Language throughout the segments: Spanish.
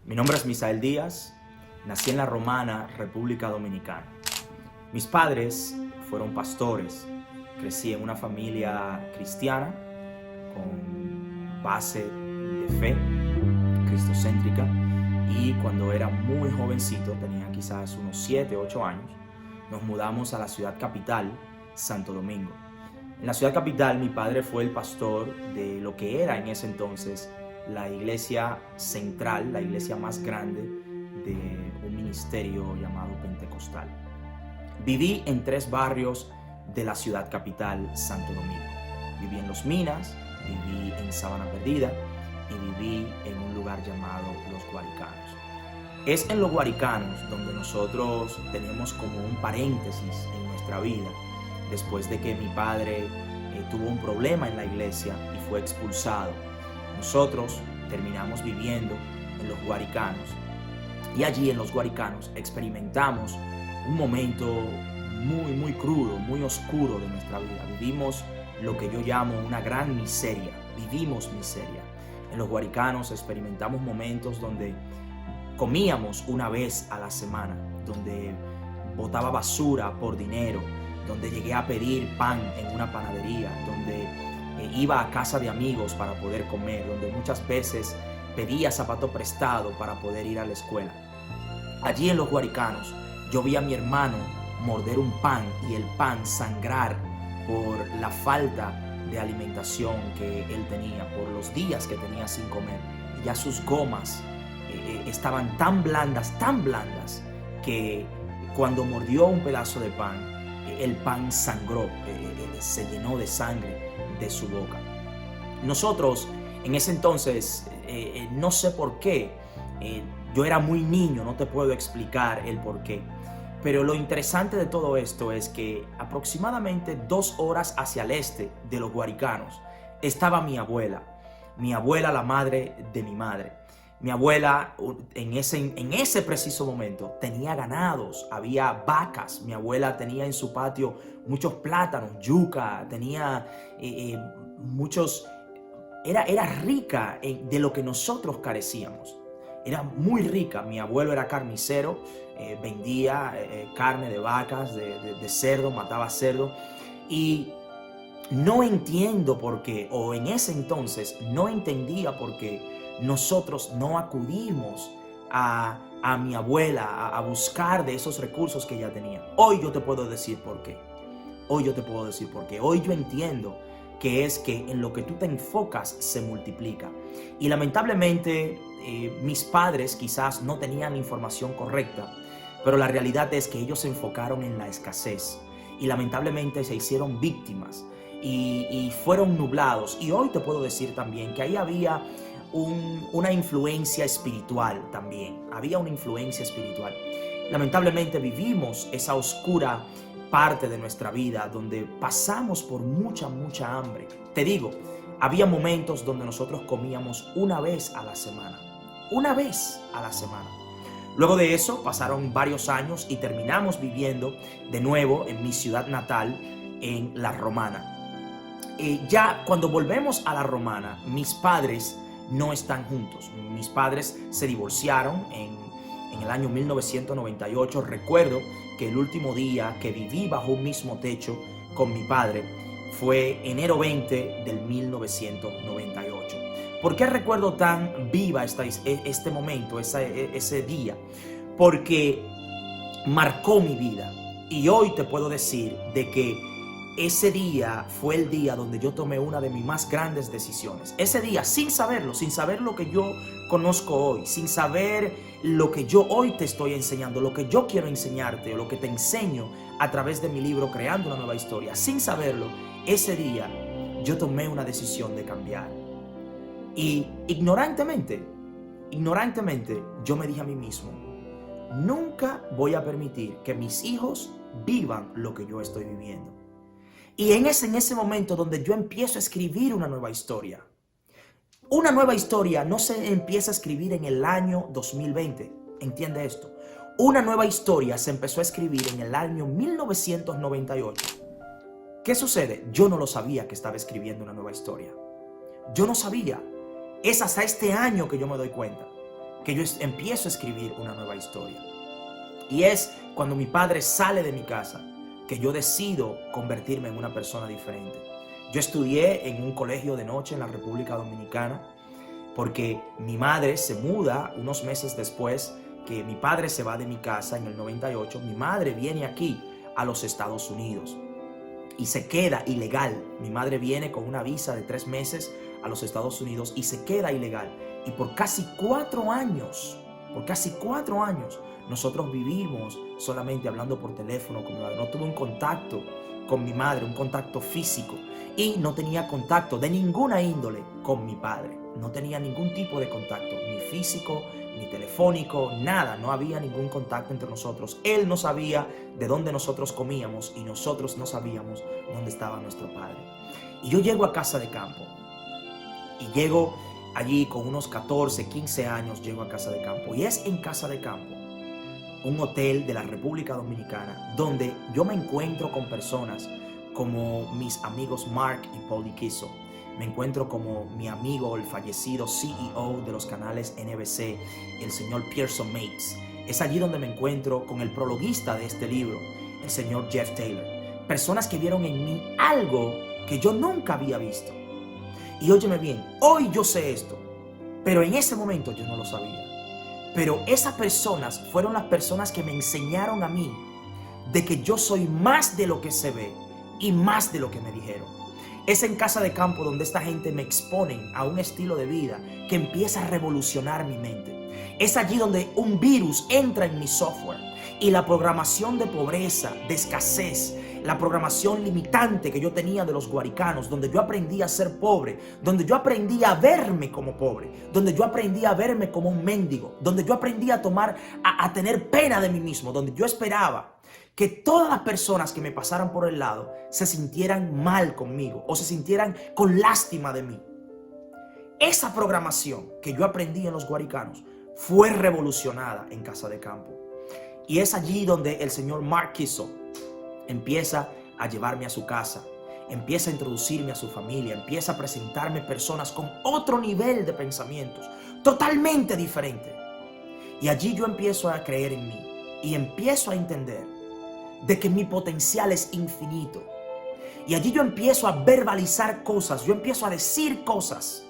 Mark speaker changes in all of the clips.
Speaker 1: Mi nombre es Misael Díaz, nací en La Romana, República Dominicana. Mis padres fueron pastores, crecí en una familia cristiana con base de fe cristocéntrica y cuando era muy jovencito, tenía quizás unos 7, 8 años, nos mudamos a la ciudad capital, Santo Domingo. En la ciudad capital mi padre fue el pastor de lo que era en ese entonces la iglesia central, la iglesia más grande de un ministerio llamado Pentecostal. Viví en 3 barrios de la ciudad capital, Santo Domingo. Viví en Los Minas, viví en Sabana Perdida y viví en un lugar llamado Los Guaricanos. Es en Los Guaricanos donde nosotros tenemos como un paréntesis en nuestra vida después de que mi padre tuvo un problema en la iglesia y fue expulsado. Nosotros terminamos viviendo en Los Guaricanos y allí en Los Guaricanos experimentamos un momento muy crudo, muy oscuro de nuestra vida. Vivimos lo que yo llamo una gran miseria, vivimos miseria. En Los Guaricanos experimentamos momentos donde comíamos una vez a la semana, donde botaba basura por dinero, donde llegué a pedir pan en una panadería, donde iba a casa de amigos para poder comer, donde muchas veces pedía zapato prestado para poder ir a la escuela. Allí en Los Guaricanos yo vi a mi hermano morder un pan y el pan sangrar por la falta de alimentación que él tenía, por los días que tenía sin comer. Y ya sus gomas estaban tan blandas, que cuando mordió un pedazo de pan, el pan sangró, se llenó de sangre de su boca. Nosotros en ese entonces, no sé por qué, yo era muy niño, no te puedo explicar el por qué, pero lo interesante de todo esto es que aproximadamente 2 horas hacia el este de Los Guaricanos estaba mi abuela, la madre de mi madre. Mi abuela en ese preciso momento tenía ganados, había vacas. Mi abuela tenía en su patio muchos plátanos, yuca, tenía muchos... Era rica de lo que nosotros carecíamos. Era muy rica. Mi abuelo era carnicero, vendía carne de vacas, de cerdo, mataba cerdo. Y no entiendo por qué, o en ese entonces no entendía por qué nosotros no acudimos a mi abuela a buscar de esos recursos que ella tenía. Hoy yo te puedo decir por qué. Hoy yo entiendo que es que en lo que tú te enfocas se multiplica. Y lamentablemente mis padres quizás no tenían información correcta, pero la realidad es que ellos se enfocaron en la escasez y lamentablemente se hicieron víctimas y fueron nublados. Y hoy te puedo decir también que ahí había una influencia espiritual también. Había una influencia espiritual. Lamentablemente vivimos esa oscura parte de nuestra vida donde pasamos por mucha hambre. Te digo, había momentos donde nosotros comíamos una vez a la semana. Una vez a la semana. Luego de eso pasaron varios años y terminamos viviendo de nuevo en mi ciudad natal, en La Romana. Ya cuando volvemos a La Romana, mis padres no están juntos. Mis padres se divorciaron en el año 1998. Recuerdo que el último día que viví bajo un mismo techo con mi padre fue enero 20 del 1998. ¿Por qué recuerdo tan viva este momento, ese día? Porque marcó mi vida. Y hoy te puedo decir de que ese día fue el día donde yo tomé una de mis más grandes decisiones. Ese día, sin saber lo que yo conozco hoy, sin saber lo que yo hoy te estoy enseñando, lo que yo quiero enseñarte o lo que te enseño a través de mi libro Creando una Nueva Historia, sin saberlo, ese día yo tomé una decisión de cambiar. Y ignorantemente, yo me dije a mí mismo, nunca voy a permitir que mis hijos vivan lo que yo estoy viviendo. Y en ese momento donde yo empiezo a escribir una nueva historia. Una nueva historia no se empieza a escribir en el año 2020. Entiende esto. Una nueva historia se empezó a escribir en el año 1998. ¿Qué sucede? Yo no lo sabía que estaba escribiendo una nueva historia. Yo no sabía. Es hasta este año que yo me doy cuenta. que yo empiezo a escribir una nueva historia. Y es cuando mi padre sale de mi casa que yo decido convertirme en una persona diferente. Yo estudié en un colegio de noche en la República Dominicana porque mi madre se muda unos meses después que mi padre se va de mi casa en el 98. Mi madre viene aquí a los Estados Unidos y se queda ilegal. Mi madre viene con una visa de 3 meses a los Estados Unidos y se queda ilegal. Y por casi 4 años, nosotros vivimos solamente hablando por teléfono con mi madre. No tuve un contacto con mi madre, un contacto físico. Y no tenía contacto de ninguna índole con mi padre. No tenía ningún tipo de contacto, ni físico, ni telefónico, nada. No había ningún contacto entre nosotros. Él no sabía de dónde nosotros comíamos y nosotros no sabíamos dónde estaba nuestro padre. Y yo llego a Casa de Campo. Y llego allí con unos 14, 15 años, llego a Casa de Campo. Y es en Casa de Campo, un hotel de la República Dominicana, donde yo me encuentro con personas como mis amigos Mark y Paul Quiso. Me encuentro como mi amigo, el fallecido CEO de los canales NBC, el señor Pearson Mates. Es allí donde me encuentro con el prologuista de este libro, el señor Jeff Taylor. Personas que vieron en mí algo que yo nunca había visto. Y óyeme bien, hoy yo sé esto, pero en ese momento yo no lo sabía. Pero esas personas fueron las personas que me enseñaron a mí de que yo soy más de lo que se ve y más de lo que me dijeron. Es en Casa de Campo donde esta gente me exponen a un estilo de vida que empieza a revolucionar mi mente. Es allí donde un virus entra en mi software y la programación de pobreza, de escasez, la programación limitante que yo tenía de los guaricanos, donde yo aprendí a ser pobre, donde yo aprendí a verme como pobre, donde yo aprendí a verme como un mendigo, donde yo aprendí a tener pena de mí mismo, donde yo esperaba que todas las personas que me pasaran por el lado se sintieran mal conmigo o se sintieran con lástima de mí. Esa programación que yo aprendí en los guaricanos fue revolucionada en Casa de Campo. Y es allí donde el señor Mark Quiso empieza a llevarme a su casa, empieza a introducirme a su familia, empieza a presentarme personas con otro nivel de pensamientos, totalmente diferente. Y allí yo empiezo a creer en mí y empiezo a entender de que mi potencial es infinito. Y allí yo empiezo a verbalizar cosas, yo empiezo a decir cosas.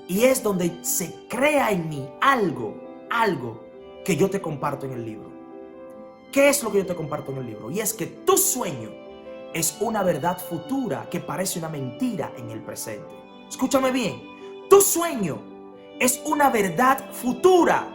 Speaker 1: Y es donde se crea en mí algo que yo te comparto en el libro. ¿Qué es lo que yo te comparto en el libro? Y es que tu sueño es una verdad futura que parece una mentira en el presente. Escúchame bien, tu sueño es una verdad futura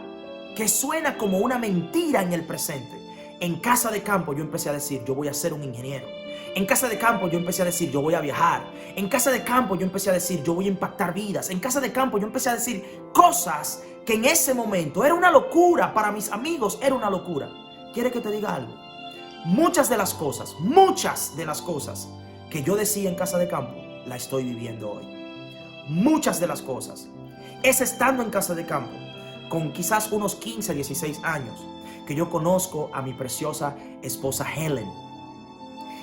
Speaker 1: que suena como una mentira en el presente. En Casa de Campo yo empecé a decir, yo voy a ser un ingeniero. En Casa de Campo yo empecé a decir, yo voy a viajar. En Casa de Campo yo empecé a decir, yo voy a impactar vidas. En Casa de Campo yo empecé a decir cosas que en ese momento era una locura. Para mis amigos era una locura. ¿Quiere que te diga algo? Muchas de las cosas que yo decía en Casa de Campo, la estoy viviendo hoy. Muchas de las cosas. Es estando en Casa de Campo, con quizás unos 15, 16 años, que yo conozco a mi preciosa esposa Helen.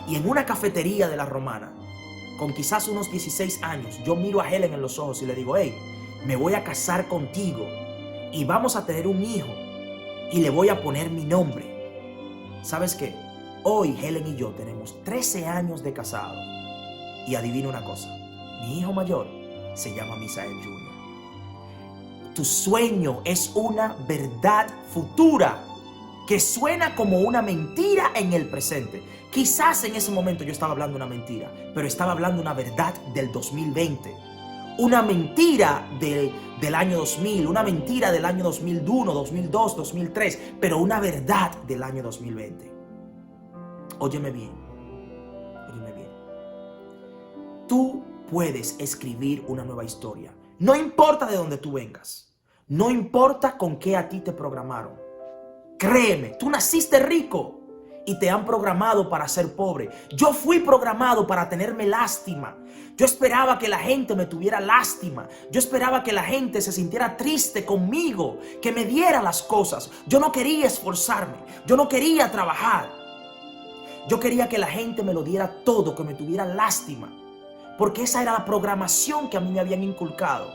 Speaker 1: Y en una cafetería de La Romana, con quizás unos 16 años, yo miro a Helen en los ojos y le digo, hey, me voy a casar contigo y vamos a tener un hijo y le voy a poner mi nombre. ¿Sabes qué? Hoy Helen y yo tenemos 13 años de casados. Y adivina una cosa, mi hijo mayor se llama Misael Jr. Tu sueño es una verdad futura que suena como una mentira en el presente. Quizás en ese momento yo estaba hablando una mentira, pero estaba hablando una verdad del 2020. Una mentira del año 2000, una mentira del año 2001, 2002, 2003, pero una verdad del año 2020. Óyeme bien, óyeme bien. Tú puedes escribir una nueva historia. No importa de dónde tú vengas, no importa con qué a ti te programaron. Créeme, tú naciste rico y te han programado para ser pobre. Yo fui programado para tenerme lástima. Yo esperaba que la gente me tuviera lástima. Yo esperaba que la gente se sintiera triste conmigo, que me diera las cosas. Yo no quería esforzarme. Yo no quería trabajar. Yo quería que la gente me lo diera todo, que me tuviera lástima. Porque esa era la programación que a mí me habían inculcado.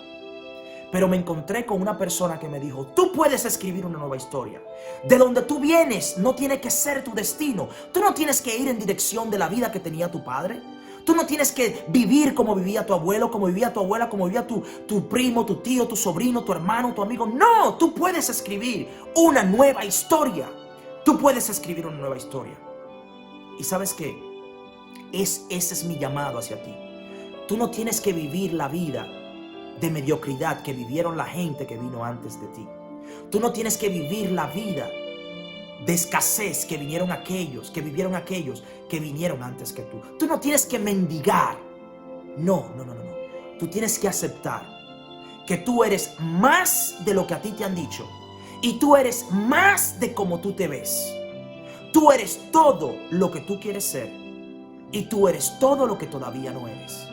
Speaker 1: Pero me encontré con una persona que me dijo: tú puedes escribir una nueva historia. De donde tú vienes no tiene que ser tu destino. Tú no tienes que ir en dirección de la vida que tenía tu padre. Tú no tienes que vivir como vivía tu abuelo, como vivía tu abuela, como vivía tu primo, tu tío, tu sobrino, tu hermano, tu amigo. No, tú puedes escribir una nueva historia. Tú puedes escribir una nueva historia. ¿Y sabes qué? Ese es mi llamado hacia ti. Tú no tienes que vivir la vida de mediocridad que vivieron la gente que vino antes de ti. Tú no tienes que vivir la vida de escasez que vivieron aquellos que vinieron antes que tú. Tú no tienes que mendigar. No. Tú tienes que aceptar que tú eres más de lo que a ti te han dicho. Y tú eres más de como tú te ves. Tú eres todo lo que tú quieres ser. Y tú eres todo lo que todavía no eres.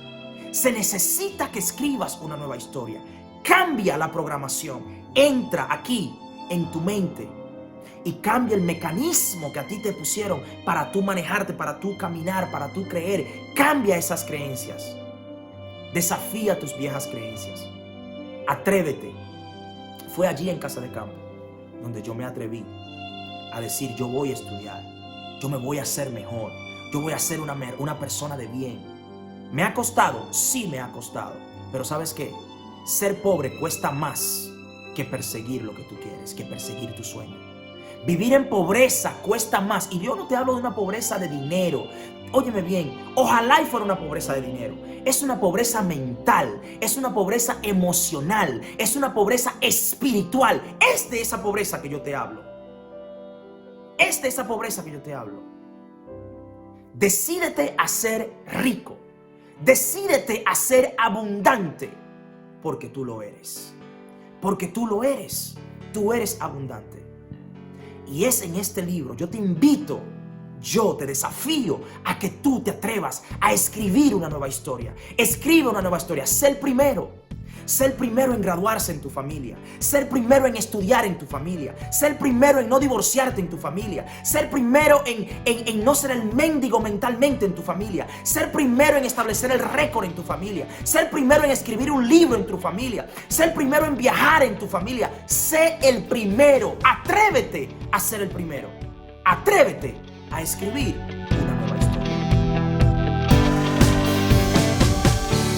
Speaker 1: Se necesita que escribas una nueva historia. Cambia la programación. Entra aquí en tu mente y cambia el mecanismo que a ti te pusieron para tú manejarte, para tú caminar, para tú creer. Cambia esas creencias. Desafía tus viejas creencias. Atrévete. Fue allí en Casa de Campo donde yo me atreví a decir: yo voy a estudiar, yo me voy a hacer mejor, yo voy a ser una persona de bien. ¿Me ha costado? Sí, me ha costado. Pero ¿sabes qué? Ser pobre cuesta más que perseguir lo que tú quieres, que perseguir tu sueño. Vivir en pobreza cuesta más. Y yo no te hablo de una pobreza de dinero. Óyeme bien, ojalá y fuera una pobreza de dinero. Es una pobreza mental, es una pobreza emocional, es una pobreza espiritual. Es de esa pobreza que yo te hablo. Es de esa pobreza que yo te hablo. Decídete a ser rico. Decídete a ser abundante, porque tú lo eres. Porque tú lo eres. Tú eres abundante. Y es en este libro, yo te invito, yo te desafío a que tú te atrevas a escribir una nueva historia. Escribe una nueva historia. Sé el primero. Sé el primero en graduarse en tu familia. Sé el primero en estudiar en tu familia. Sé el primero en no divorciarte en tu familia. Sé el primero en no ser el mendigo mentalmente en tu familia. Sé el primero en establecer el récord en tu familia. Sé el primero en escribir un libro en tu familia. Sé el primero en viajar en tu familia. Sé el primero. Atrévete a ser el primero. Atrévete a escribir